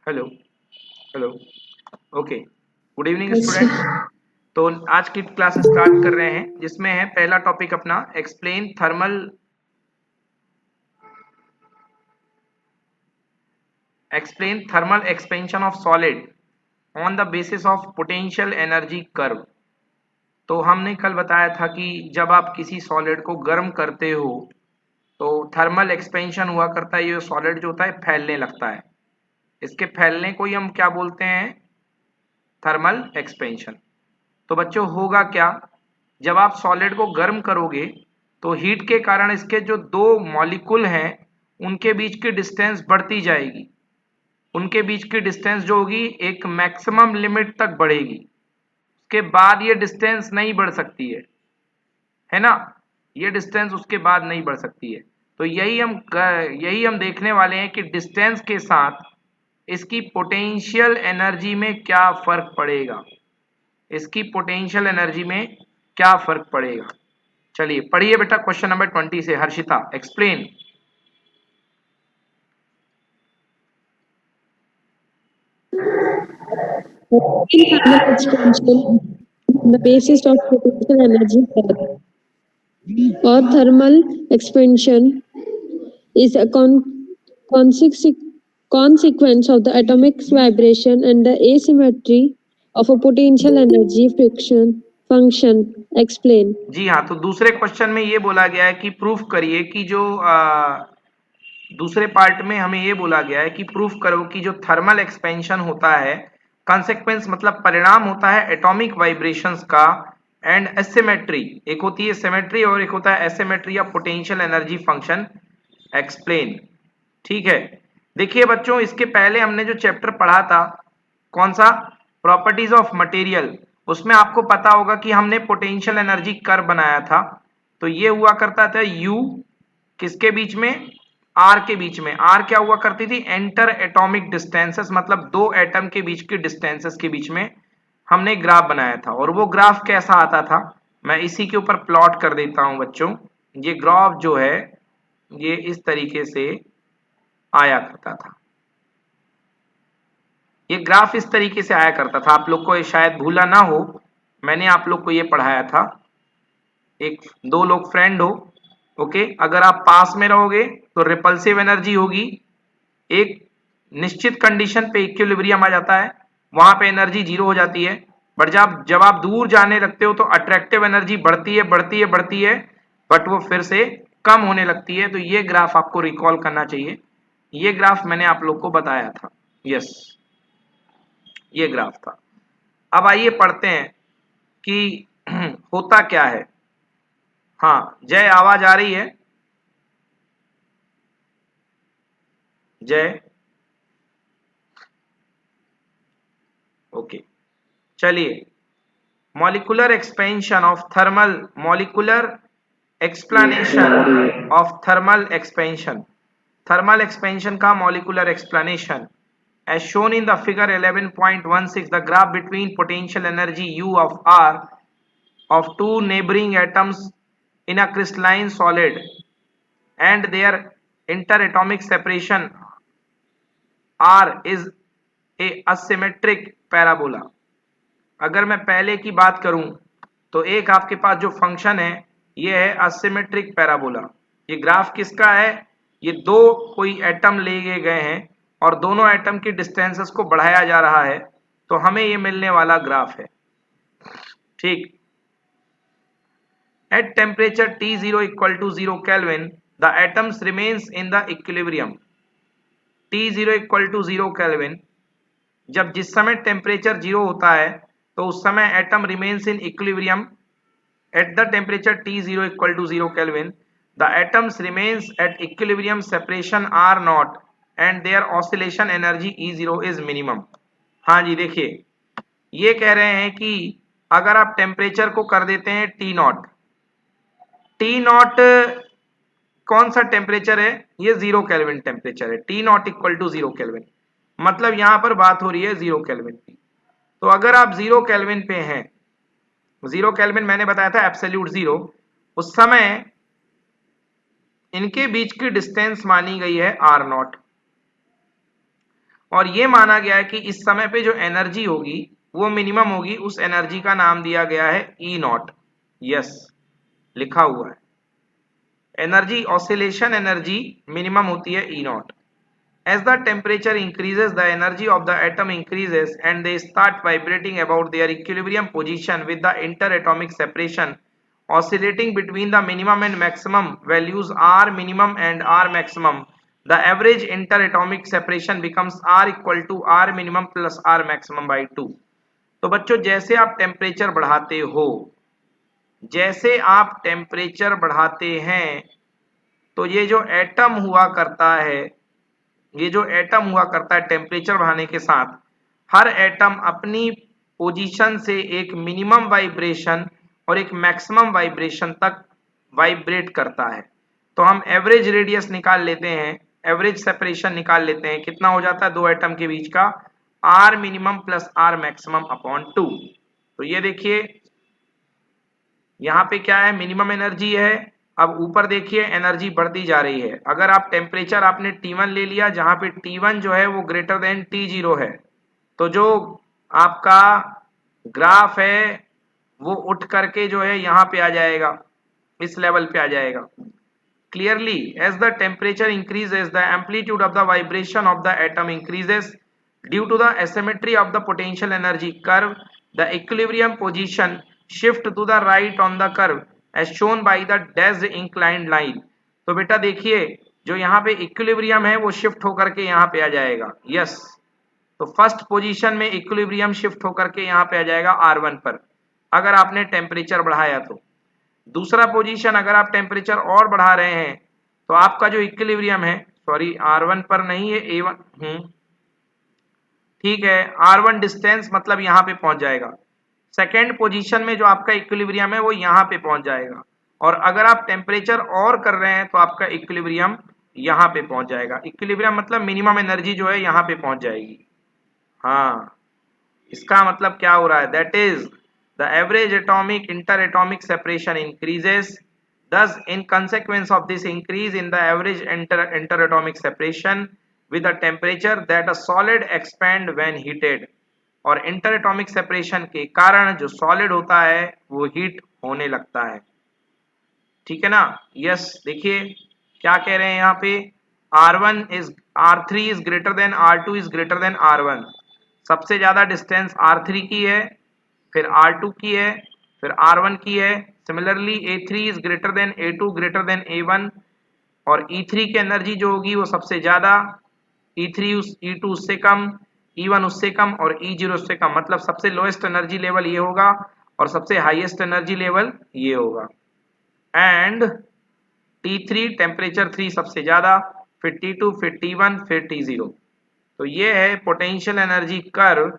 Hello hello okay. Good evening अच्छा। Students. तो आज की क्लास स्टार्ट कर रहे हैं जिसमें है पहला टॉपिक अपना explain thermal expansion of solid on the basis of potential energy curve. तो हमने कल बताया था कि जब आप किसी सॉलिड को गर्म करते हो तो थर्मल एक्सपेंशन हुआ करता है, ये सॉलिड जो होता है फैलने लगता है। इसके फैलने को ही हम क्या बोलते हैं? Thermal expansion. तो बच्चों होगा क्या, जब आप सॉलिड को गर्म करोगे तो हीट के कारण इसके जो दो मॉलिक्यूल हैं उनके बीच की डिस्टेंस बढ़ती जाएगी। उनके बीच की डिस्टेंस जो होगी एक मैक्सिमम लिमिट तक बढ़ेगी, उसके बाद ये डिस्टेंस नहीं बढ़ सकती है ना। ये डिस्टेंस उसके बाद नहीं बढ़ सकती है। तो यही हम देखने वाले हैं कि डिस्टेंस के साथ इसकी पोटेंशियल एनर्जी में क्या फर्क पड़ेगा। इसकी पोटेंशियल एनर्जी में क्या फर्क पड़ेगा। चलिए पढ़िए बेटा क्वेश्चन नंबर 20 से। Harshita explain. In thermal expansion, the basis of potential energy or thermal expansion is a consequence consequence of the atomic vibration and the asymmetry of a potential energy friction function. Explain. जी हाँ, तो दूसरे question में ये बोला गया है कि proof करिए कि जो दूसरे पार्ट में हमें ये बोला गया है कि प्रूफ करो कि जो थर्मल एक्सपेंशन होता है, कॉन्सिक्वेंस मतलब परिणाम होता है एटॉमिक वाइब्रेशंस का, एंड एसिमेट्री, एक होती है सिमेट्री और एक होता है asymmetry of potential energy function. Explain. ठीक है। देखिए बच्चों, इसके पहले हमने जो चैप्टर पढ़ा था, कौन सा? Properties of material. उसमें आपको पता होगा कि हमने पोटेंशियल एनर्जी कर्व बनाया था। तो ये हुआ करता था यू किसके बीच में? आर के बीच में। आर क्या हुआ करती थी? एंटर एटॉमिक डिस्टेंसेस, मतलब दो एटम के बीच की डिस्टेंसेस के बीच में हमने ग्राफ बनाया था। और वो ग्राफ कैसा आता था, मैं इसी के ऊपर प्लॉट कर देता हूं बच्चों। ये ग्राफ जो है ये इस तरीके से आया करता था। ये ग्राफ इस तरीके से आया करता था, आप लोग को ये शायद भूला ना हो, मैंने आप लोग को ये पढ़ाया था। एक दो लोग फ्रेंड हो, ओके, अगर आप पास में रहोगे तो रिपल्सिव एनर्जी होगी, एक निश्चित कंडीशन पे इक्विलिब्रियम आ जाता है, वहां पे एनर्जी जीरो हो जाती है। बट जब आप दूर जाने लगते हो तो अट्रैक्टिव एनर्जी बढ़ती है बढ़ती है बढ़ती है, बट वो फिर से कम होने लगती है। तो ये ग्राफ आपको रिकॉल करना चाहिए। ये ग्राफ मैंने आप लोग को बताया था। यस, ये ग्राफ था। अब आइए पढ़ते हैं कि होता क्या है। हाँ जय, आवाज आ रही है? जय, ओके। चलिए, molecular expansion of thermal molecular explanation of thermal expansion. Thermal expansion का molecular explanation as shown in the figure 11.16, the graph between potential energy U of R of two neighboring atoms in a crystalline solid and their interatomic separation R is a asymmetric parabola। अगर मैं पहले की बात करूं तो एक आपके पास जो फंक्शन है ये है असिमेट्रिक पैराबोला। ये ग्राफ किसका है? ये दो कोई एटम ले गए हैं और दोनों एटम की डिस्टेंसेस को बढ़ाया जा रहा है, तो हमें ये मिलने वाला ग्राफ है। ठीक। At temperature T0 equal to 0 kelvin the atoms remains in the equilibrium. T0 equal to 0 kelvin, जब जिस समय टेम्परेचर 0 होता है तो उस समय atom remains in equilibrium. At the temperature T0 equal to 0 Kelvin, the atoms remains at equilibrium separation R naught and their oscillation energy E0 is minimum। हाँ जी, देखिए ये कह रहे हैं कि अगर आप टेम्परेचर को कर देते हैं टी नॉट, टी नॉट कौन सा टेम्परेचर है? ये 0 केल्विन टेम्परेचर है। T not equal to 0 kelvin, मतलब यहां पर बात हो रही है 0 केल्विन की। तो अगर आप 0 केल्विन पे हैं, 0 केल्विन मैंने बताया था एब्सोल्यूट 0, उस समय इनके बीच की डिस्टेंस मानी गई है R नॉट। और ये माना गया है कि इस समय पे जो एनर्जी होगी वो मिनिमम होगी, उस एनर्जी का नाम दिया गया है ई नॉट। यस, लिखा हुआ है एनर्जी ऑसिलेशन एनर्जी मिनिमम होती है ई not. As the temperature increases, the energy of the atom increases and they start vibrating about their equilibrium position with the interatomic separation oscillating between the minimum and maximum values R minimum and R maximum. The average interatomic separation becomes R equal to R minimum plus R maximum by 2. तो बच्चों जैसे आप temperature बढ़ाते हो, जैसे आप temperature बढ़ाते हैं, तो ये जो एटम हुआ करता है, ये जो एटम हुआ करता है टेम्परेचर बढ़ाने के साथ, हर एटम अपनी पोजीशन से एक मिनिमम वाइब्रेशन और एक मैक्सिमम वाइब्रेशन तक वाइब्रेट करता है। तो हम एवरेज रेडियस निकाल लेते हैं, एवरेज सेपरेशन निकाल लेते हैं, कितना हो जाता है दो एटम के बीच का, R minimum plus R maximum upon 2। तो ये देखिए यहाँ पे क्या है, मिनिमम एनर्जी है। अब ऊपर देखिए एनर्जी बढ़ती जा रही है। अगर आप टेम्परेचर आपने T1 ले लिया, जहाँ पे T1 जो है वो ग्रेटर देन T0 है, तो जो आपका ग्राफ है वो उठ करके जो है यहाँ पे आ जाएगा, इस लेवल पे आ जाएगा। Clearly, as the temperature increases, the amplitude of the vibration of the atom increases due to the asymmetry of the potential energy curve. The equilibrium position shift to the right on the curve as shown by the dashed inclined line. तो बेटा देखिए जो यहाँ पे equilibrium है वो shift होकर के यहाँ पे आ जाएगा। यस, तो फर्स्ट पोजीशन में इक्विलिब्रियम शिफ्ट होकर के यहाँ पे आ जाएगा R1 पर, अगर आपने टेम्परेचर बढ़ाया तो। दूसरा पोजीशन अगर आप टेम्परेचर और बढ़ा रहे हैं तो आपका जो इक्विलिब्रियम है, सॉरी R1 पर नहीं है A1, ठीक है, R1 डिस्टेंस मतलब यहाँ पे पहुंच जाएगा। सेकेंड पोजीशन में जो आपका इक्विलिब्रियम है वो यहाँ पे पहुंच जाएगा, और अगर आप टेम्परेचर और कर रहे हैं तो आपका इक्विलिब्रियम यहाँ पे पहुंच जाएगा। इक्विलिब्रियम मतलब मिनिमम एनर्जी जो है यहाँ पे पहुंच जाएगी। हाँ, इसका मतलब क्या हो रहा है, that is the average atomic interatomic separation increases. Thus, in consequence of this increase in the average interatomic separation with the temperature that a solid expand when heated, और interatomic separation के कारण जो solid होता है वो heat होने लगता है। ठीक है ना। यस, देखिए क्या कह रहे हैं यहाँ पे, R3 is greater than R2 is greater than R1। सबसे ज्यादा डिस्टेंस R3 की है, फिर R2 की है, फिर R1 की है। Similarly A3 is greater than A2 greater than A1, और E3 की एनर्जी जो होगी वो सबसे ज्यादा, E2 उससे कम, E1 उससे कम और E0 उससे कम। मतलब सबसे लोएस्ट एनर्जी लेवल ये होगा और सबसे हाईएस्ट एनर्जी लेवल ये होगा। एंड T3 टेम्परेचर 3 सबसे ज्यादा, फिर T2, फिर T1, फिर T0। तो ये है potential energy curve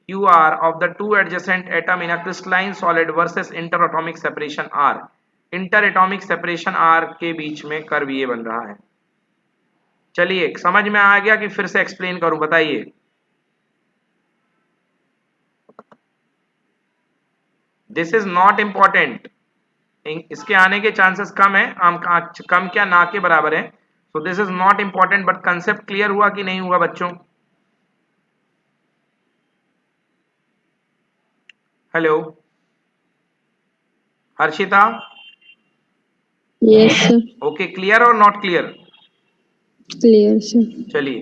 QR of the two adjacent atom in a crystalline solid versus interatomic separation R। interatomic separation R के बीच में कर्व ये बन रहा है। चलिए समझ में आ गया कि फिर से एक्सप्लेन करूं, बताइए। दिस इज नॉट इंपॉर्टेंट, इसके आने के चांसेस कम है, कम क्या ना के बराबर है। So this is not important, but concept clear हुआ कि नहीं हुआ बच्चों? Hello Harshita, yes sir. Okay, clear और नॉट क्लियर? Clear sir. चलिए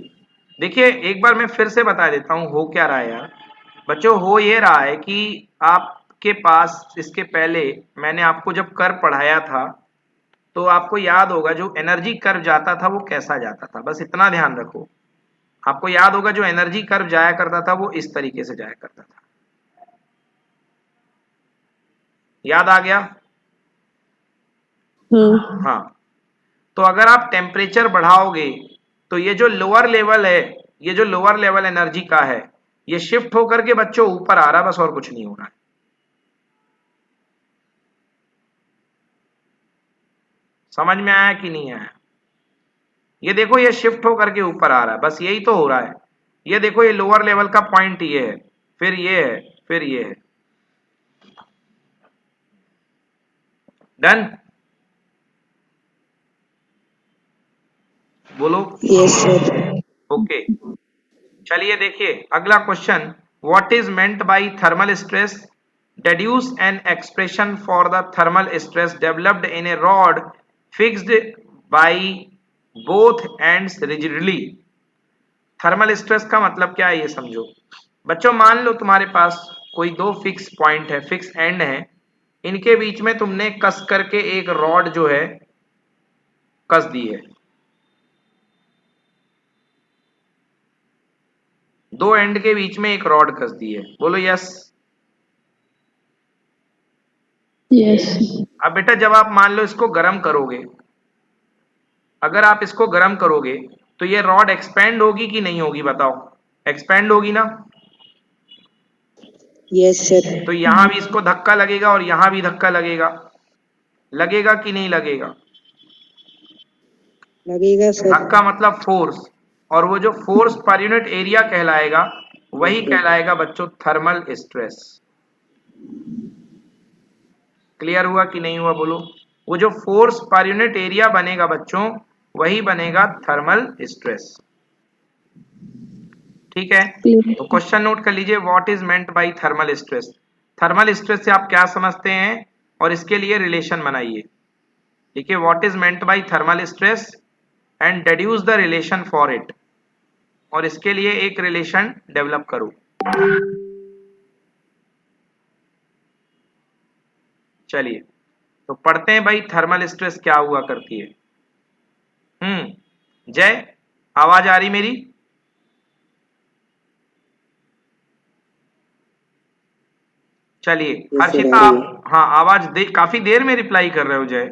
देखिए एक बार मैं फिर से बता देता हूँ हो क्या रहा है यार। बच्चों हो ये रहा है कि आपके पास इसके पहले मैंने आपको जब कर्व पढ़ाया था तो आपको याद होगा जो एनर्जी कर्व जाता था वो कैसा जाता था, बस इतना ध्यान रखो। आपको याद होगा जो एनर्जी कर्व जाया करता था वो इस तरीके से जाया करता था। याद आ गया? हाँ, तो अगर आप टेम्परेचर बढ़ाओगे तो ये जो लोअर लेवल है, ये जो लोअर लेवल एनर्जी का है, ये शिफ्ट होकर के बच्चों ऊपर आ रहा है, बस और कुछ नहीं हो रहा है। समझ में आया कि नहीं आया? ये देखो ये शिफ्ट होकर के ऊपर आ रहा है, बस यही तो हो रहा है। ये देखो ये लोअर लेवल का पॉइंट ये है, फिर ये है, फिर ये है। डन? बोलो। Yes sir. ओके चलिए देखिए अगला question, what is meant by thermal stress? Deduce an expression for the thermal stress developed in a rod fixed by both ends rigidly. Thermal stress का मतलब क्या है ये समझो बच्चों। मान लो तुम्हारे पास कोई दो फिक्स पॉइंट है, फिक्स एंड है, इनके बीच में तुमने कस करके एक रॉड जो है कस दी है। दो एंड के बीच में एक रॉड कस दी है, बोलो यस। यस। अब बेटा जब आप मान लो इसको गर्म करोगे, अगर आप इसको गर्म करोगे तो ये रॉड एक्सपेंड होगी कि नहीं होगी बताओ? एक्सपेंड होगी ना। Yes sir. तो यहां भी इसको धक्का लगेगा और यहां भी धक्का लगेगा, लगेगा कि नहीं लगेगा? लगेगा सर। धक्का मतलब फोर्स, और वो जो फोर्स पर यूनिट एरिया कहलाएगा वही कहलाएगा बच्चों थर्मल स्ट्रेस। क्लियर हुआ कि नहीं हुआ बोलो? वो जो फोर्स पर यूनिट एरिया बनेगा बच्चों वही बनेगा थर्मल स्ट्रेस। ठीक है, तो क्वेश्चन नोट कर लीजिए, what is meant by thermal stress. Thermal stress से आप क्या समझते हैं और इसके लिए रिलेशन बनाइए। देखिए what is meant by thermal stress and deduce the relation for it, और इसके लिए एक रिलेशन डेवलप करो। चलिए तो पढ़ते हैं भाई थर्मल स्ट्रेस क्या हुआ करती है। जय, आवाज आ रही मेरी? चलिए हर्षिता आप, हाँ आवाज काफी देर में रिप्लाई कर रहे हो जय,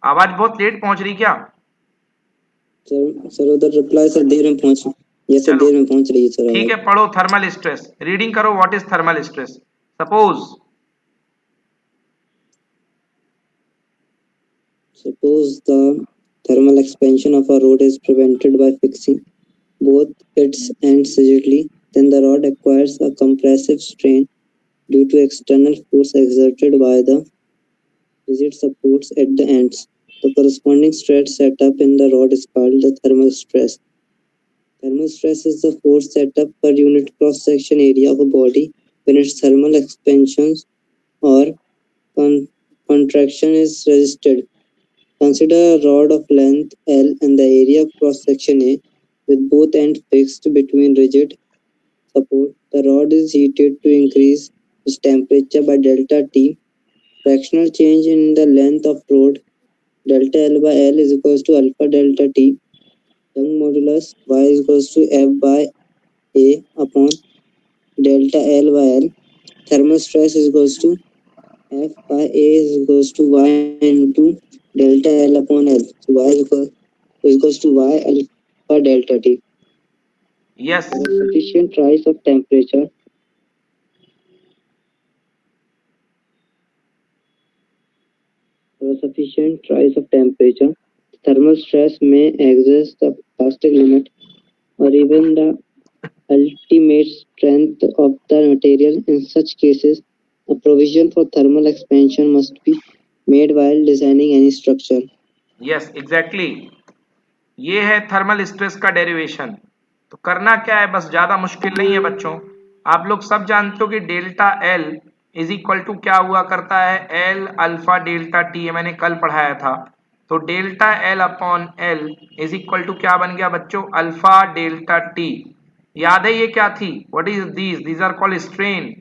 आवाज बहुत लेट पहुंच रही क्या? सर उधर रिप्लाई सर देर में पहुंच, ये सर देर में पहुंच रही है सर। ठीक है, पढ़ो थर्मल स्ट्रेस, रीडिंग करो, what is thermal stress. Suppose the thermal expansion of a rod is prevented by fixing both its ends rigidly, then the rod acquires a compressive strain due to external force exerted by the rigid supports at the ends. The corresponding stress set up in the rod is called the thermal stress. Thermal stress is the force set up per unit cross-section area of a body when its thermal expansion or contraction is resisted. Consider a rod of length L and the area of cross-section A with both ends fixed between rigid support. The rod is heated to increase its temperature by delta T. Fractional change in the length of rod delta L by L is equals to alpha delta T. Young modulus Y is equals to F by A upon delta L by L. Thermal stress is equals to F by A is equals to Y into delta L upon L. So Y is equals to Y alpha delta T. Yes. For a sufficient rise of temperature, thermal stress may exceed the plastic limit or even the ultimate strength of the material. In such cases, a provision for thermal expansion must be made while designing any structure. Yes, exactly. ये है thermal stress का derivation. तो करना क्या है, बस ज्यादा मुश्किल नहीं है बच्चों। आप लोग सब जानते हो कि delta L is equal to क्या हुआ करता है, एल अल्फा डेल्टा टी, मैंने कल पढ़ाया था। तो delta L upon L is equal to क्या बन गया बच्चों, अल्फा डेल्टा टी। याद है ये क्या थी, what is these are called strain,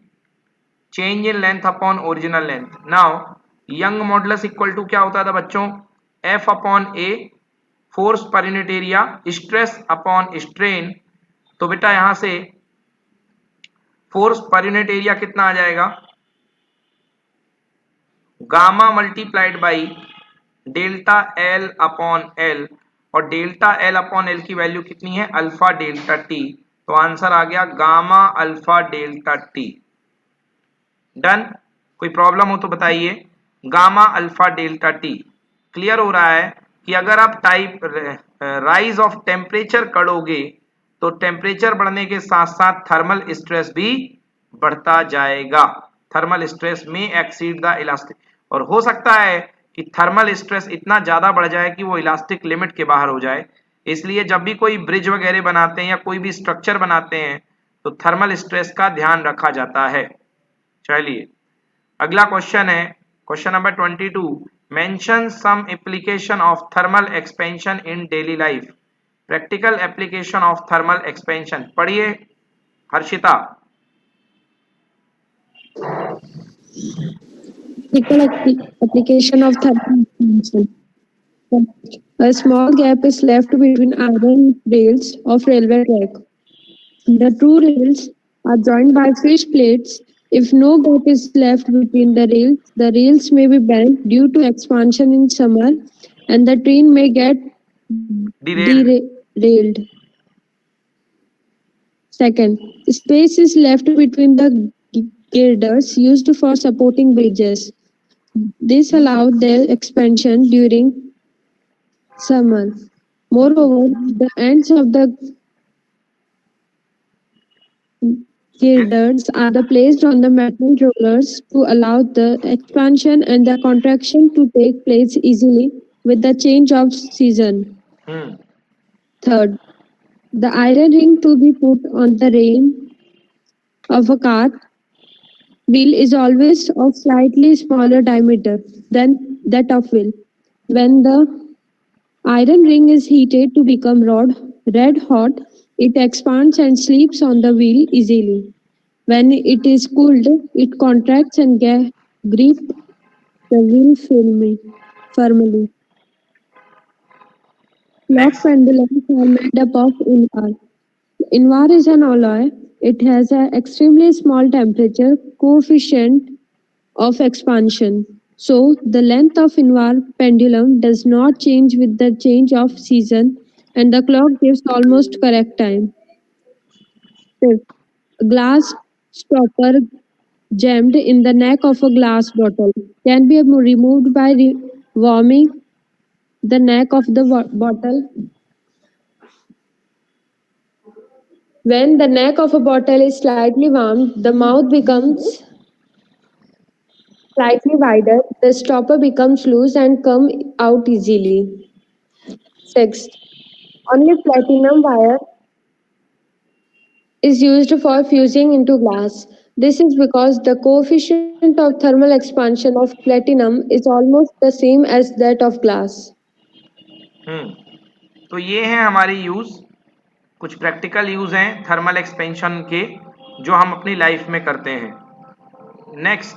change in length upon original length. Now Young modulus equal to क्या होता था बच्चों, F upon A, force per unit area, stress upon strain. तो बेटा यहां से फोर्स पर यूनिट एरिया कितना आ जाएगा, gamma multiplied by delta L upon L, और डेल्टा एल अपॉन एल की वैल्यू कितनी है, अल्फा डेल्टा टी। तो आंसर आ गया gamma alpha delta T. Done, कोई प्रॉब्लम हो तो बताइए। Gamma alpha delta T. Clear हो रहा है कि अगर आप टाइप राइज ऑफ टेम्परेचर करोगे तो टेम्परेचर बढ़ने के साथ साथ थर्मल स्ट्रेस भी बढ़ता जाएगा। थर्मल स्ट्रेस में एक्सीड द इलास्टिक, और हो सकता है कि थर्मल स्ट्रेस इतना ज्यादा बढ़ जाए कि वो इलास्टिक लिमिट के बाहर हो जाए। इसलिए जब भी कोई ब्रिज वगैरह बनाते हैं या कोई भी स्ट्रक्चर बनाते हैं तो थर्मल स्ट्रेस का ध्यान रखा जाता है। चलिए अगला क्वेश्चन है question number 22। Mention some application of thermal expansion in daily life. Practical application of thermal expansion पढ़िए Harshita. Application of thermal expansion. A small gap is left between iron rails of railway track. The two rails are joined by fish plates. If no gap is left between the rails may be bent due to expansion in summer, and the train may get Derailed. derailed. Second, space is left between the girders used for supporting bridges. This allowed their expansion during summer. Moreover, the ends of the girders are placed on the metal rollers to allow the expansion and the contraction to take place easily with the change of season. Hmm Third, the iron ring to be put on the rim of a cart wheel is always of slightly smaller diameter than that of wheel. When the iron ring is heated to become red hot, it expands and slips on the wheel easily. When it is cooled, it contracts and grip the wheel firmly. Clock next pendulums are made up of invar. Invar is an alloy. It has an extremely small temperature coefficient of expansion. So, the length of invar pendulum does not change with the change of season and the clock gives almost correct time. Fifth, a glass stopper jammed in the neck of a glass bottle can be removed by warming the neck of the bottle. When the neck of a bottle is slightly warmed, the mouth becomes slightly wider, the stopper becomes loose and come out easily. Sixth, only platinum wire is used for fusing into glass. This is because the coefficient of thermal expansion of platinum is almost the same as that of glass. तो ये है हमारी use, कुछ practical use हैं thermal expansion के जो हम अपनी लाइफ में करते हैं। नेक्स्ट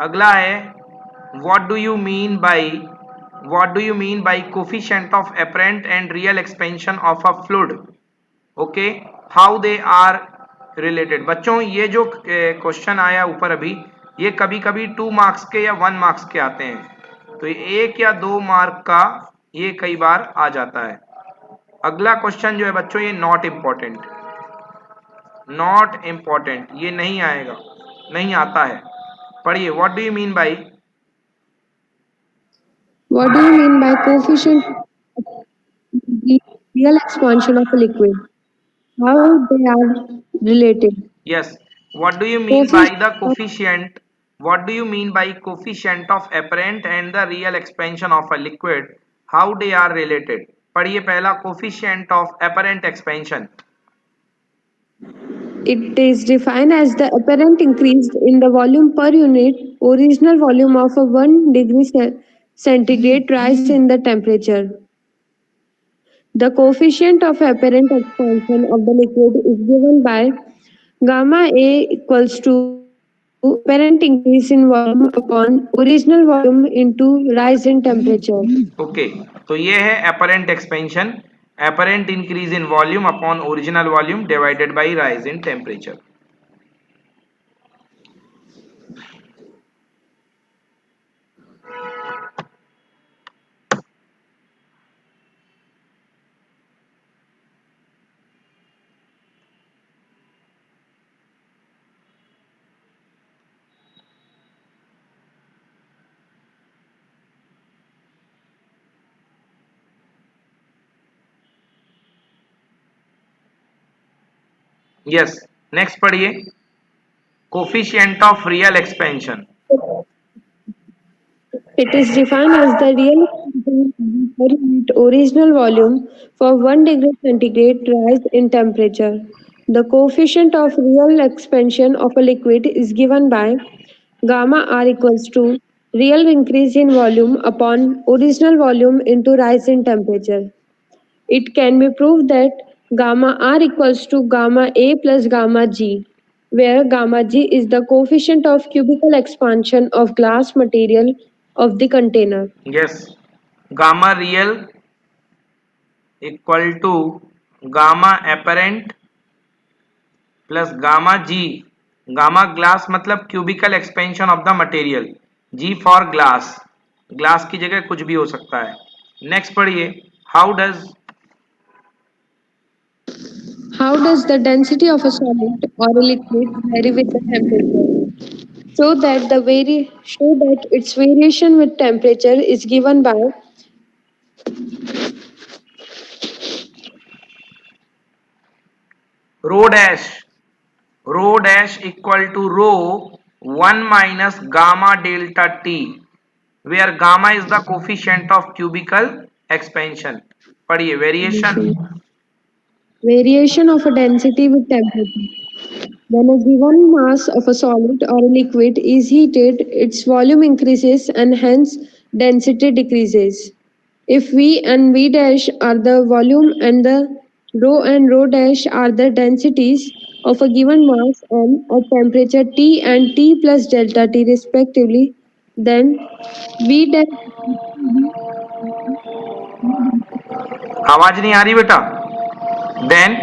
अगला है what do you mean by coefficient of apparent and real expansion of a fluid. Okay, how they are related. बच्चों ये जो क्वेश्चन आया ऊपर अभी, ये कभी कभी 2 मार्क्स के या 1 मार्क्स के आते हैं, तो 1 या 2 मार्क का ये कई बार आ जाता है। अगला क्वेश्चन जो है बच्चों ये नॉट इम्पॉर्टेंट, ये नहीं आएगा, नहीं आता है। पढ़िए what do you mean bye. What do you mean by coefficient of the real expansion of a liquid? How they are related? Yes. What do you mean by Coefficient the of coefficient? What do you mean by coefficient of apparent and the real expansion of a liquid? How they are related? पढ़िए पहला coefficient of apparent expansion. it is defined as the apparent increase in the volume per unit original volume of a 1 degree centigrade rise in the temperature. The coefficient of apparent expansion of the liquid is given by gamma A equals to apparent increase in volume upon original volume into rise in temperature. Okay. तो ये है apparent expansion, apparent increase in volume upon original volume divided by rise in temperature. Yes. Next पढ़िए coefficient of real expansion. It is defined as the real meet original volume for 1 degree centigrade rise in temperature. The coefficient of real expansion of a liquid is given by gamma R equals to real increase in volume upon original volume into rise in temperature. It can be proved that gamma R equals to gamma A plus gamma G, where gamma G is the coefficient of cubical expansion of glass material of the container. Yes, gamma real equal to gamma apparent plus gamma G. Gamma glass मतलब cubical expansion of the material. G for glass. Glass की जगह कुछ भी हो सकता है. Next पढ़िए. How does the density of a solid or a liquid vary with the temperature? Show that its variation with temperature is given by rho dash equal to rho 1 minus gamma delta T, where gamma is the coefficient of cubical expansion. पढ़िए variation. variation of a density with temperature. When a given mass of a solid or a liquid is heated, its volume increases and hence density decreases. If V and V dash are the volume and rho dash are the densities of a given mass and at temperature T and T plus delta T respectively, then V dash आवाज नहीं आ रही बेटा. Then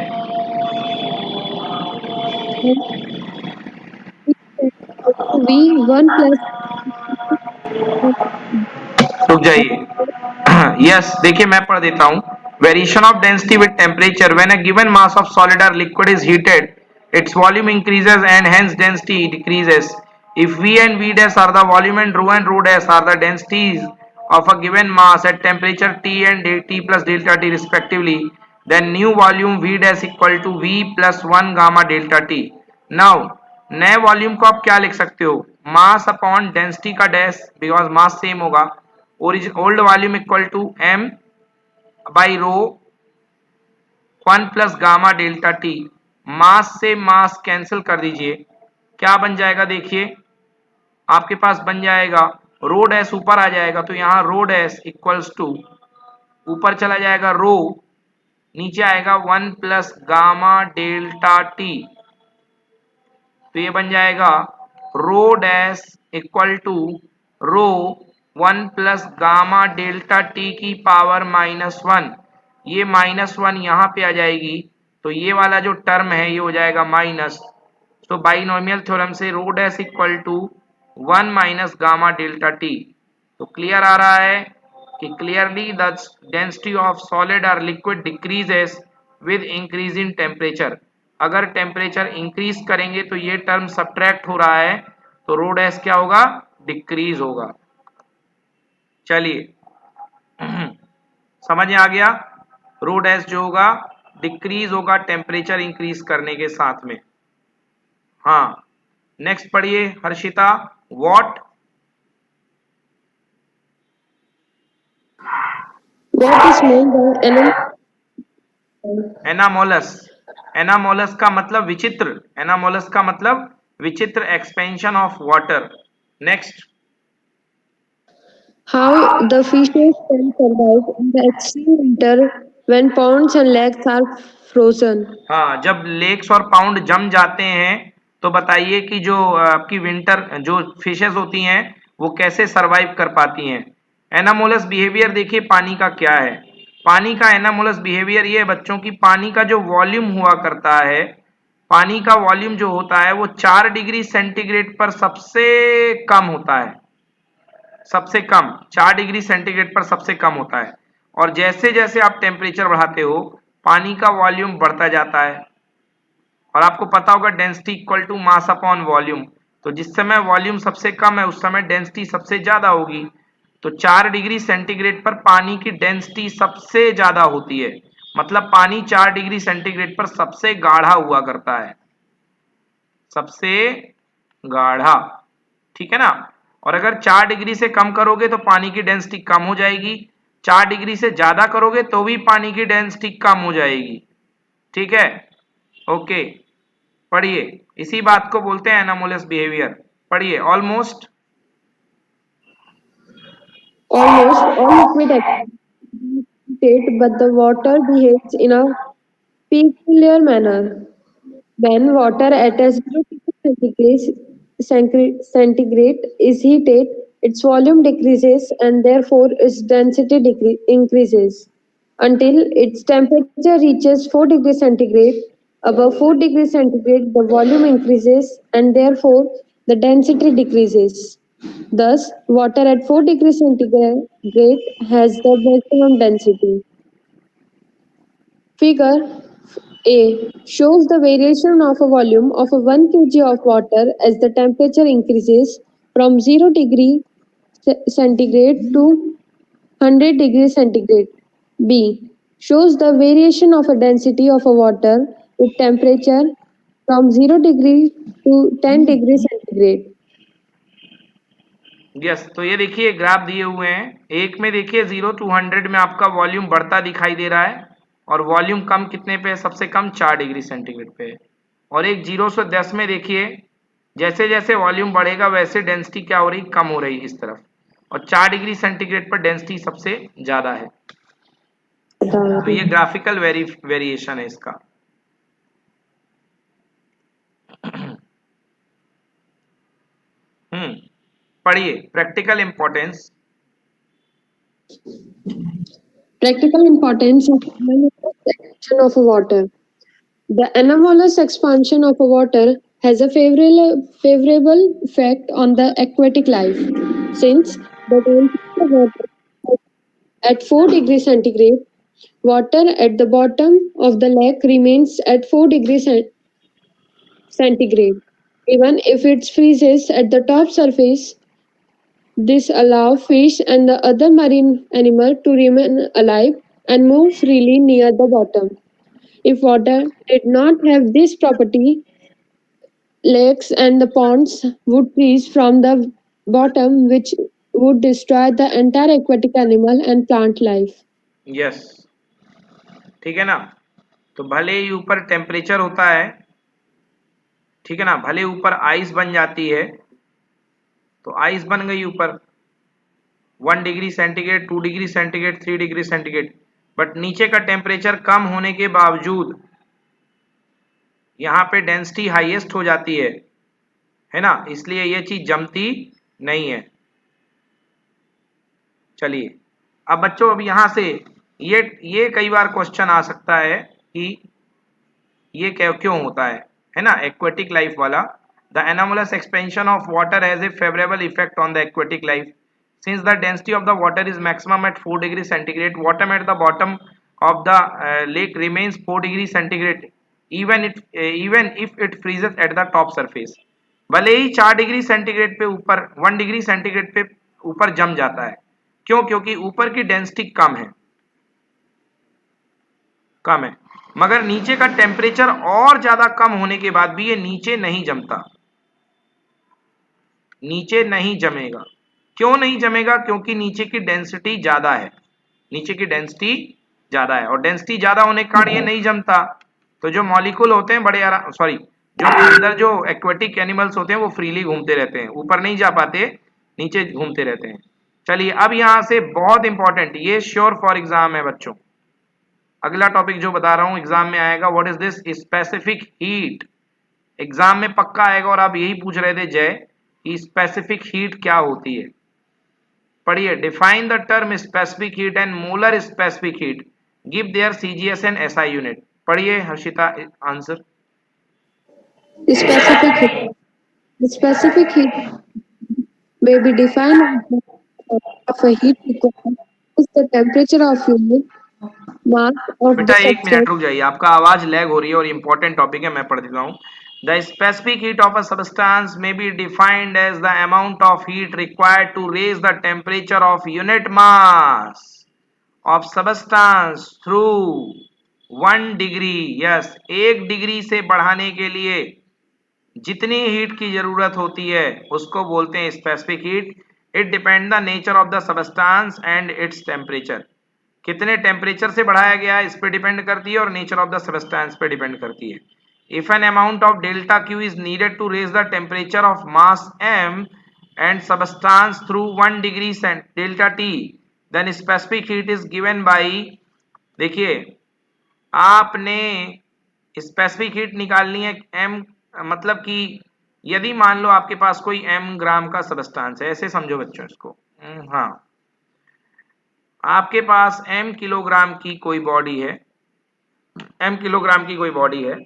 V1 plus रुक जाइए. Yes देखिए मैं पढ़ देता हूं. Variation of density with temperature. When a given mass of solid और liquid is heated, its volume increases and hence density decreases. If V and V dash are the volume and rho dash are the densities of a given mass at temperature T and T plus delta T respectively, then new volume V dash equal to V plus 1 gamma delta T. Now नए volume को आप क्या लिख सकते हो? Mass upon density का dash, because mass same होगा. Old volume equal to m by rho 1 plus gamma delta T. Mass से मास कैंसिल कर दीजिए. क्या बन जाएगा देखिए. आपके पास बन जाएगा रो डैश ऊपर आ जाएगा तो यहाँ रो डैश इक्वल्स टू ऊपर चला जाएगा रो, नीचे आएगा 1 प्लस गामा डेल्टा टी. तो ये बन जाएगा rho dash equal to rho 1 plus gamma delta T की पावर -1. ये -1 यहाँ पे आ जाएगी तो ये वाला जो टर्म है ये हो जाएगा माइनस. तो बाइनोमियल थ्योरम से rho dash equal to 1 minus gamma delta T. तो क्लियर आ रहा है कि clearly the density of solid और liquid decreases with increase in temperature. अगर टेम्परेचर इंक्रीज करेंगे तो ये टर्म सब्ट्रैक्ट हो रहा है तो रो डैश क्या होगा? डिक्रीज होगा. चलिए समझ में आ गया. रो डैश जो होगा डिक्रीज होगा टेम्परेचर इंक्रीज करने के साथ में. हाँ नेक्स्ट पढ़िए Harshita. What is meant by anomalous. Anomalous का मतलब विचित्र. एनामोलस का मतलब विचित्र expansion of water. Next. how the fishes can survive in the extreme winter when ponds and lakes are frozen. हाँ जब लेक्स और पाउंड जम जाते हैं तो बताइए कि जो आपकी विंटर जो फिशेस होती हैं वो कैसे सरवाइव कर पाती हैं. एनामोलस बिहेवियर देखिए पानी का क्या है. पानी का एनामोलस बिहेवियर ये है बच्चों की, पानी का जो वॉल्यूम हुआ करता है, पानी का वॉल्यूम जो होता है वो 4 डिग्री सेंटीग्रेड पर सबसे कम होता है. सबसे कम 4 डिग्री सेंटीग्रेड पर सबसे कम होता है. और जैसे जैसे आप टेम्परेचर बढ़ाते हो पानी का वॉल्यूम बढ़ता जाता है. और आपको पता होगा density equal to mass upon volume. तो जिस समय वॉल्यूम सबसे कम है उस समय डेंसिटी सबसे ज्यादा होगी. तो 4 डिग्री सेंटीग्रेड पर पानी की डेंसिटी सबसे ज्यादा होती है. मतलब पानी 4 डिग्री सेंटीग्रेड पर सबसे गाढ़ा हुआ करता है. सबसे गाढ़ा. ठीक है ना. और अगर 4 डिग्री से कम करोगे तो पानी की डेंसिटी कम हो जाएगी. 4 डिग्री से ज्यादा करोगे तो भी पानी की डेंसिटी कम हो जाएगी। ठीक है, ओके, पढ़िए, इसी बात को बोलते हैं एनामोलस बिहेवियर। पढ़िए, almost Almost all liquid state, but the water behaves in a peculiar manner. When water at a 0 degree centigrade is heated, its volume decreases and therefore its density increases until its temperature reaches 4 degrees centigrade. Above 4 degrees centigrade, the volume increases and therefore the density decreases. Thus, water at 4 degrees centigrade has the maximum density. Figure A shows the variation of a volume of a 1 kg of water as the temperature increases from 0 degree centigrade to 100 degrees centigrade. B shows the variation of a density of a water with temperature from 0 degree to 10 degree centigrade. Yes, तो ये देखिए graph दिए हुए हैं। एक में देखिए 0 to 100 में आपका वॉल्यूम बढ़ता दिखाई दे रहा है और वॉल्यूम कम कितने पे है? सबसे कम 4 डिग्री सेंटीग्रेड पे है। और एक 0 से 10 में देखिए जैसे जैसे वॉल्यूम बढ़ेगा वैसे डेंसिटी क्या हो रही? कम हो रही इस तरफ। और 4 डिग्री सेंटीग्रेड पर डेंसिटी सबसे ज्यादा है। तो ये ग्राफिकल वेरिएशन है इसका। पढ़िए, practical importance. Practical importance of anomalous expansion of water. The anomalous expansion of water has a favorable effect on the aquatic life, since the temperature of water at 4 degrees centigrade, water at the bottom of the lake remains at 4 degrees centigrade. Even if it freezes at the top surface, this allows fish and the other marine animal to remain alive and move freely near the bottom. If water did not have this property, lakes and the ponds would freeze from the bottom, which would destroy the entire aquatic animal and plant life. Yes, ठीक है ना। तो भले ही ऊपर temperature होता है, ठीक है ना, भले ऊपर आइस बन जाती है, तो आइस बन गई ऊपर 1 degree centigrade, 2 degree centigrade, 3 degree centigrade, but नीचे का टेम्परेचर कम होने के बावजूद यहाँ पे डेंसिटी हाईएस्ट हो जाती है ना, इसलिए ये चीज जमती नहीं है। चलिए, अब बच्चों अब यहाँ से ये कई बार क्वेश्चन आ सकता है कि ये क्यों होता है ना, एक्वेटिक लाइफ वाला। The anomalous expansion of water has a favourable effect on the aquatic life since the density of the water is maximum at 4 degree centigrade, water at the bottom of the lake remains 4 degree centigrade even if it freezes at the top surface। भले ही 4 degree centigrade पे ऊपर 1 degree centigrade पे ऊपर जम जाता है, क्यों? क्योंकि ऊपर की डेंसिटी कम है, मगर नीचे का टेम्परेचर और ज्यादा कम होने के बाद भी ये नीचे नहीं जमता, नीचे नहीं जमेगा। क्यों नहीं जमेगा? क्योंकि नीचे की डेंसिटी ज्यादा है, नीचे की डेंसिटी ज्यादा है, और डेंसिटी ज्यादा होने के कारण ये नहीं जमता। तो जो मॉलिक्यूल होते हैं जो अंदर जो एक्वेटिक एनिमल्स होते हैं वो फ्रीली घूमते रहते हैं, ऊपर नहीं जा पाते, नीचे घूमते रहते हैं। चलिए, अब यहां से बहुत इंपॉर्टेंट, ये श्योर फॉर एग्जाम है बच्चों, अगला टॉपिक जो बता रहा हूं एग्जाम में आएगा, what is this specific heat. Exam में पक्का आएगा और आप यही पूछ रहे थे जय कि स्पेसिफिक हीट क्या होती है। पढ़िए, define the term specific heat and molar specific heat, give their CGS and SI unit. पढ़िए Harshita, answer. Specific heat may be defined of a heat required is the temperature of unit mass of बेटा the एक minute substance. रुक जाइए, आपका आवाज lag हो रही है और इंपॉर्टेंट टॉपिक है, मैं पढ़ देता हूँ। The specific heat of a substance may be defined as the amount of heat required to raise the temperature of unit mass of substance through 1 degree. Yes, 1 degree से बढ़ाने के लिए जितनी हीट की जरूरत होती है उसको बोलते हैं specific heat. It depend the nature of the substance and its temperature. कितने टेम्परेचर से बढ़ाया गया है इस पे डिपेंड करती है और नेचर ऑफ द सब्सटेंस पे डिपेंड करती है। If an amount of delta Q is needed to raise the temperature of mass m and substance through 1 degree delta t, then specific heat is given by, देखिए आपने specific heat निकालनी है m, मतलब कि यदि मान लो आपके पास कोई m ग्राम का सब्सटेंस है, ऐसे समझो बच्चों इसको, हाँ आपके पास m किलोग्राम की कोई बॉडी है, m किलोग्राम की कोई बॉडी है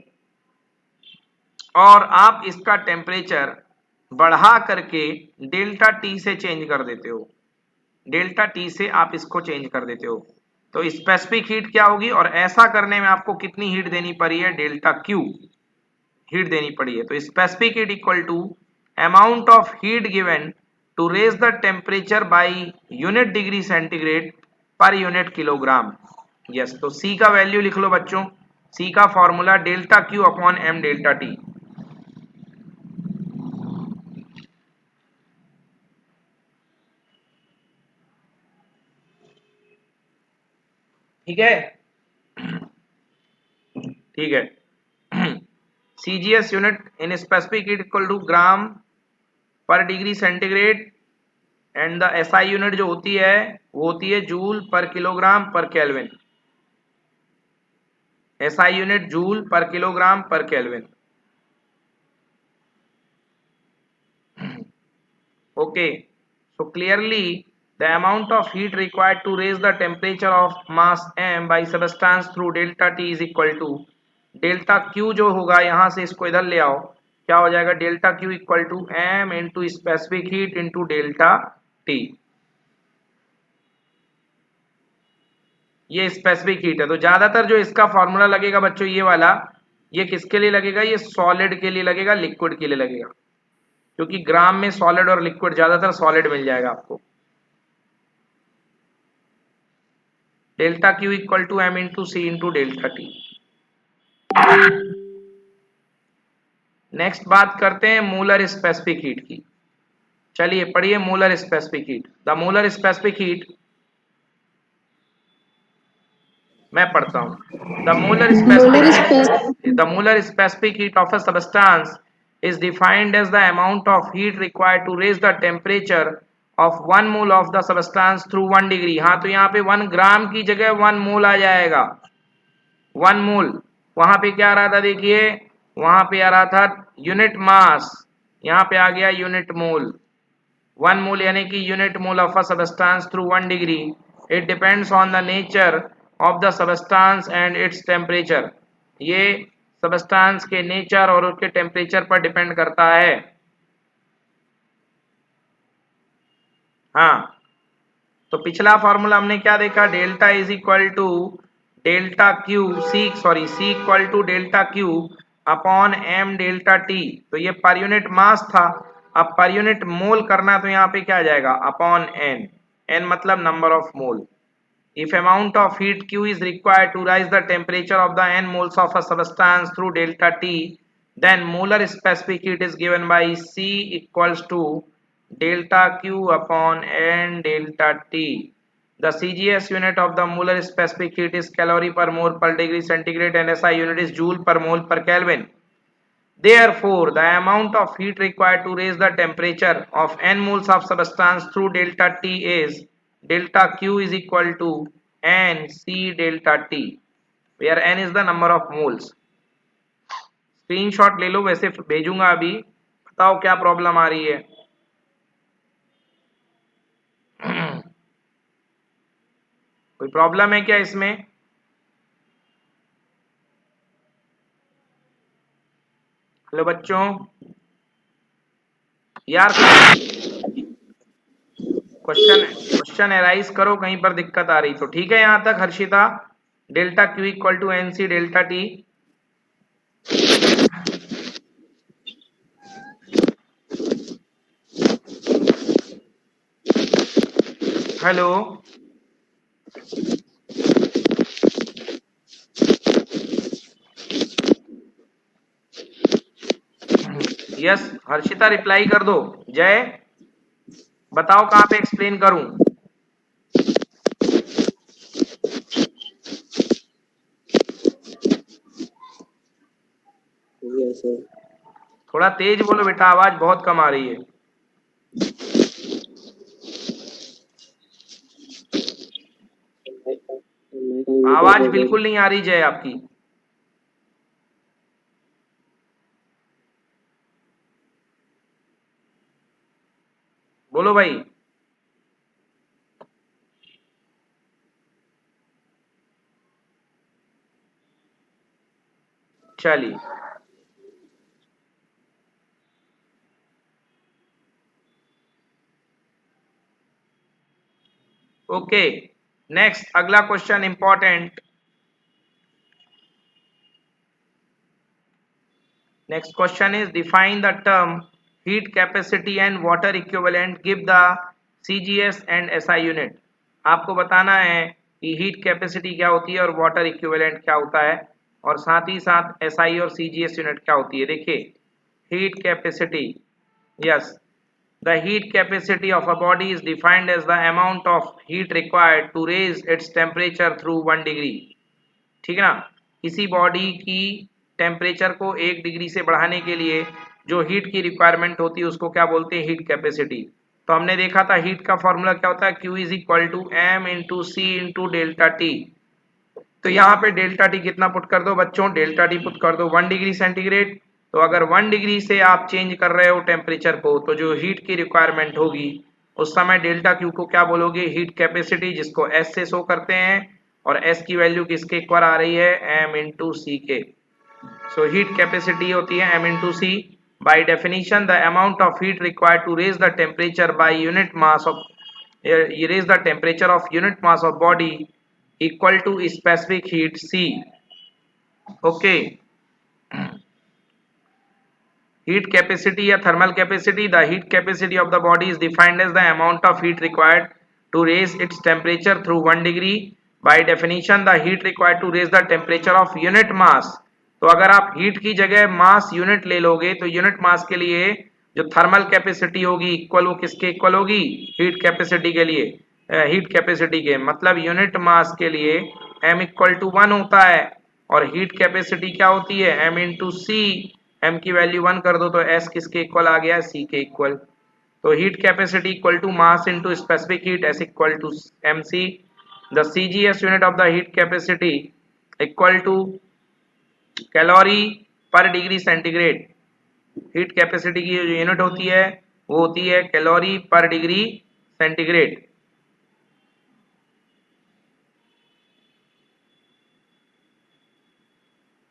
और आप इसका टेम्परेचर बढ़ा करके डेल्टा टी से चेंज कर देते हो, डेल्टा टी से आप इसको चेंज कर देते हो, तो स्पेसिफिक हीट क्या होगी, और ऐसा करने में आपको कितनी हीट देनी पड़ी है, डेल्टा क्यू हीट देनी पड़ी है। तो specific heat equal to amount of heat given to raise the temperature by unit degree centigrade per unit kilogram. Yes, तो सी का वैल्यू लिख लो बच्चों, सी का formula delta Q upon M delta T. ठीक है, ठीक है। CGS unit in specific heat equal to gram per degree centigrade and the SI unit जो होती है वो होती है जूल पर किलोग्राम पर केल्विन। SI यूनिट जूल पर किलोग्राम पर kelvin. Okay, so clearly the amount of heat required to raise the temperature of mass m by substance through delta T is equal to delta Q जो होगा, यहाँ से इसको इधर ले आओ, क्या हो जाएगा, delta Q equal to m into specific heat into delta T। ये स्पेसिफिक हीट है, तो ज्यादातर जो इसका फॉर्मूला लगेगा बच्चों ये वाला, ये किसके लिए लगेगा, ये सॉलिड के लिए लगेगा, लिक्विड के लिए लगेगा, क्योंकि ग्राम में सॉलिड और लिक्विड ज्यादातर सॉलिड मिल जाएगा आपको। Delta Q equal to M into C into delta T. Next बात करते हैं मोलर स्पेसिफिक हीट की। चलिए पढ़िए molar specific heat. The molar specific heat, मैं पढ़ता हूं। The molar specific heat of a substance is defined as the amount of heat required to raise the temperature of 1 mole of the substance through 1 degree। हाँ, तो यहाँ पे 1 ग्राम की जगह 1 मोल आ जाएगा, 1 मोल। वहां पे क्या आ रहा था, देखिए वहां पे आ रहा था यूनिट मास, यहाँ पे आ गया यूनिट मोल। 1 मोल यानी कि unit mole of a substance through 1 degree. It depends on the nature of the substance and its temperature. ये सब्सटेंस के नेचर और उसके टेम्परेचर पर डिपेंड करता है। हाँ, तो पिछला फॉर्मूला हमने क्या देखा, delta is equal to delta Q C equal to delta Q upon M delta T. तो ये पर यूनिट मास था, अब पर यूनिट मोल करना, तो यहाँ पे क्या आ जाएगा, अपॉन एन। एन मतलब number of mole. If amount of heat Q is required to rise the temperature of the n moles of a substance through delta T, then molar specific heat is given by C equals to delta Q upon n delta T. The CGS unit of the molar specific heat is calorie per mole per degree centigrade and SI unit is joule per mole per Kelvin. Therefore, the amount of heat required to raise the temperature of n moles of substance through delta T is delta Q is equal to n C delta T, where n is the number of moles. Screenshot ले लो, वैसे भेजूंगा अभी, बताओ क्या problem आ रही है। कोई problem है क्या इसमें? हेलो बच्चों, यार क्वेश्चन एराइज करो, कहीं पर दिक्कत आ रही तो। ठीक है यहां तक हर्षिता, delta Q equal to N C delta T. Hello, yes Harshita reply कर दो। जय बताओ कहां पे एक्सप्लेन करूं। Yes, sir. थोड़ा तेज बोलो बेटा, आवाज बहुत कम आ रही है। आवाज बिल्कुल नहीं आ रही जय आपकी। बोलो भाई। चलिए, ओके, नेक्स्ट अगला question important. Next question is define the term heat capacity and water equivalent, give the CGS and SI unit। आपको बताना है कि हीट कैपेसिटी क्या होती है और वाटर इक्विवेलेंट क्या होता है, और साथ ही साथ SI और CGS यूनिट क्या होती है। देखिए, heat capacity, yes, the heat capacity of a body is defined as the amount of heat required to raise its temperature through 1 degree। ठीक है ना, किसी बॉडी की टेम्परेचर को 1 डिग्री से बढ़ाने के लिए जो हीट की रिक्वायरमेंट होती है उसको क्या बोलते हैं, हीट कैपेसिटी। तो हमने देखा था हीट का फॉर्मूला क्या होता है, Q is equal to M into C into delta T. तो यहाँ पे डेल्टा टी कितना पुट कर दो बच्चों, डेल्टा टी पुट कर दो 1 डिग्री सेंटीग्रेड। तो अगर 1 डिग्री से आप चेंज कर रहे हो टेम्परेचर को, तो जो हीट की रिक्वायरमेंट होगी उस समय डेल्टा क्यू को क्या बोलोगे, हीट कैपेसिटी, जिसको एस से शो करते हैं, और एस की वैल्यू किसके इक्वल आ रही है, एम इंटू सी के। सो हीट कैपेसिटी होती है M into C. By definition the amount of heat required to raise the temperature by unit mass of, raise the temperature of unit mass of body equal to specific heat C। okay, heat capacity या thermal capacity, the heat capacity of the body is defined as the amount of heat required to raise its temperature through 1 degree। by definition the heat required to raise the temperature of unit mass। तो अगर आप heat की जगह mass unit ले लोगे तो unit mass के लिए जो थर्मल कैपेसिटी होगी इक्वल, वो किसके इक्वल होगी, हीट कैपेसिटी के लिए, हीट कैपेसिटी के मतलब यूनिट मास के लिए m इक्वल टू 1 होता है, और हीट कैपेसिटी क्या होती है, m इंटू सी। m की वैल्यू 1 कर दो तो s किसके इक्वल आ गया, c के इक्वल। तो heat capacity equal to mass into specific heat, s equal to mc। The CGS unit of the heat capacity equal to calorie per degree centigrade. Heat capacity की जो unit होती है वो होती है calorie per degree centigrade.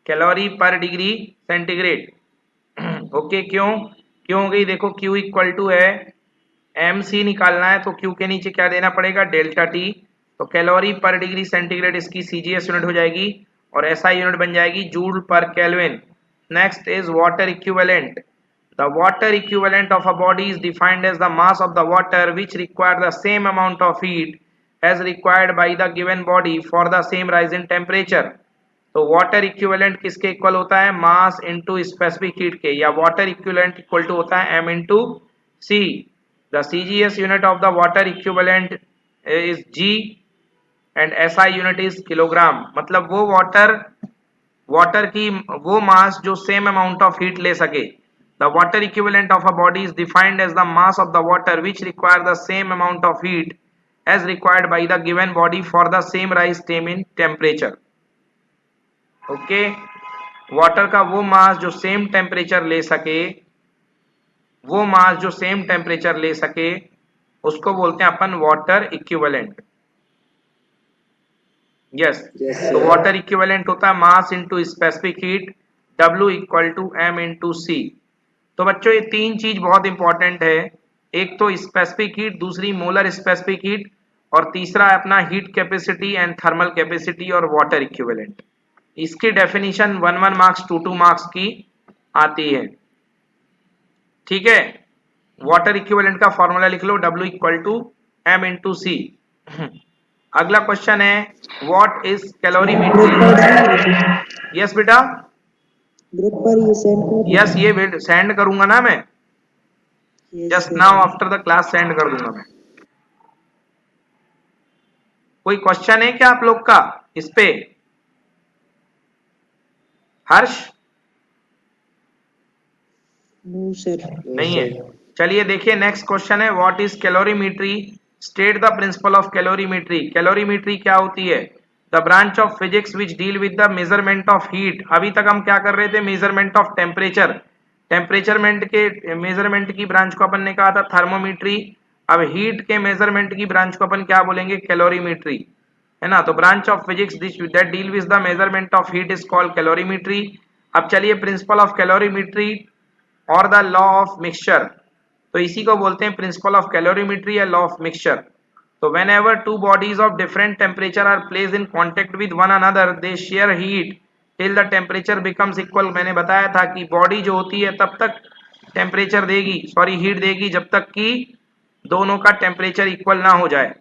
Calorie per degree centigrade. Okay, क्यों हो गई, देखो Q इक्वल टू है MC निकालना है, तो Q के नीचे क्या देना पड़ेगा, डेल्टा T। तो कैलोरी पर डिग्री सेंटीग्रेड इसकी CGS यूनिट हो जाएगी, और SI यूनिट बन जाएगी जूल पर kelvin. Next is water equivalent. The water equivalent of a body is defined as the mass of the water which require the same amount of heat as required by the given body for the same rise in temperature। तो water equivalent किसके equal होता है, mass into specific heat के, या water equivalent equal to होता है m into c। The CGS unit of the water equivalent is g and SI unit is kilogram. मतलब वो वाटर की वो मास जो सेम अमाउंट ऑफ हीट ले सके। The water equivalent of a body is defined as the mass of the water which require the same amount of heat as required by the given body for the same rise time in temperature। Okay, water का वो मास जो same temperature ले सके, वो मास जो same temperature ले सके उसको बोलते हैं अपन वाटर इक्विवेलेंट। यस, तो वाटर इक्विवेलेंट होता है mass into specific heat, W equal to m into C. तो बच्चों ये तीन चीज बहुत इंपॉर्टेंट है, एक तो स्पेसिफिक हीट, दूसरी मोलर स्पेसिफिक हीट, और तीसरा अपना heat capacity and thermal capacity और वाटर इक्विवेलेंट। इसकी डेफिनेशन 1 मार्क्स 2 मार्क्स की आती है। ठीक है, वाटर इक्विवेलेंट का फॉर्मूला लिख लो, W equal to m into C. अगला क्वेश्चन है व्हाट इज कैलोरीमेट्री। यस बेटा, ग्रुप पर ये सेंड कर यस ये सेंड करूंगा ना मैं, just now after the class send कर दूंगा मैं। कोई क्वेश्चन है क्या आप लोग का इस पे, हर्ष? No, sir. नहीं है। चलिए देखिए नेक्स्ट क्वेश्चन है, what is calorimetry, state the principle of calorimetry. Calorimetry क्या होती है? The branch of physics which deal with the measurement of heat. अभी तक हम क्या कर रहे थे? Measurement of temperature. टेम्परेचरमेंट के मेजरमेंट की ब्रांच को अपन ने कहा था थर्मोमीट्री। अब हीट के मेजरमेंट की ब्रांच को अपन क्या बोलेंगे? कैलोरीमेट्री, है ना। तो branch of physics that deal with the measurement of heat is called calorimetry. अब चलिए प्रिंसिपल ऑफ कैलोरीमेट्री और द लॉ ऑफ मिक्सचर, तो इसी को बोलते हैं प्रिंसिपल ऑफ कैलोरीमेट्री या लॉ ऑफ मिक्सचर। तो whenever two bodies of different temperature are placed in contact with one another they share heat till the temperature becomes equal. मैंने बताया था कि बॉडी जो होती है तब तक टेम्परेचर देगी, सॉरी हीट देगी, जब तक कि दोनों का टेम्परेचर इक्वल ना हो जाए।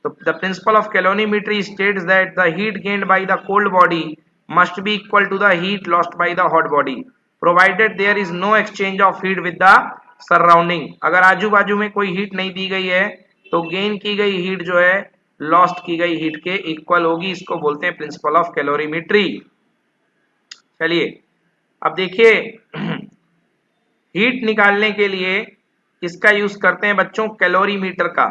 तो the principle of calorimetry states that the heat gained by the cold body must be equal to the heat lost by the hot body provided there is no exchange of heat with the surrounding. अगर आजू बाजू में कोई heat नहीं दी गई है तो gain की गई हीट जो है लॉस्ट की गई हीट के इक्वल होगी। इसको बोलते हैं प्रिंसिपल ऑफ कैलोरीमेट्री। चलिए अब देखिए हीट निकालने के लिए किसका यूज करते हैं बच्चों? कैलोरीमीटर का।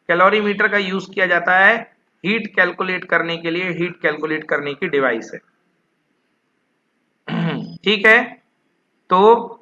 कैलोरीमीटर का यूज किया जाता है हीट कैलकुलेट करने के लिए, हीट कैलकुलेट करने की डिवाइस है। ठीक है, तो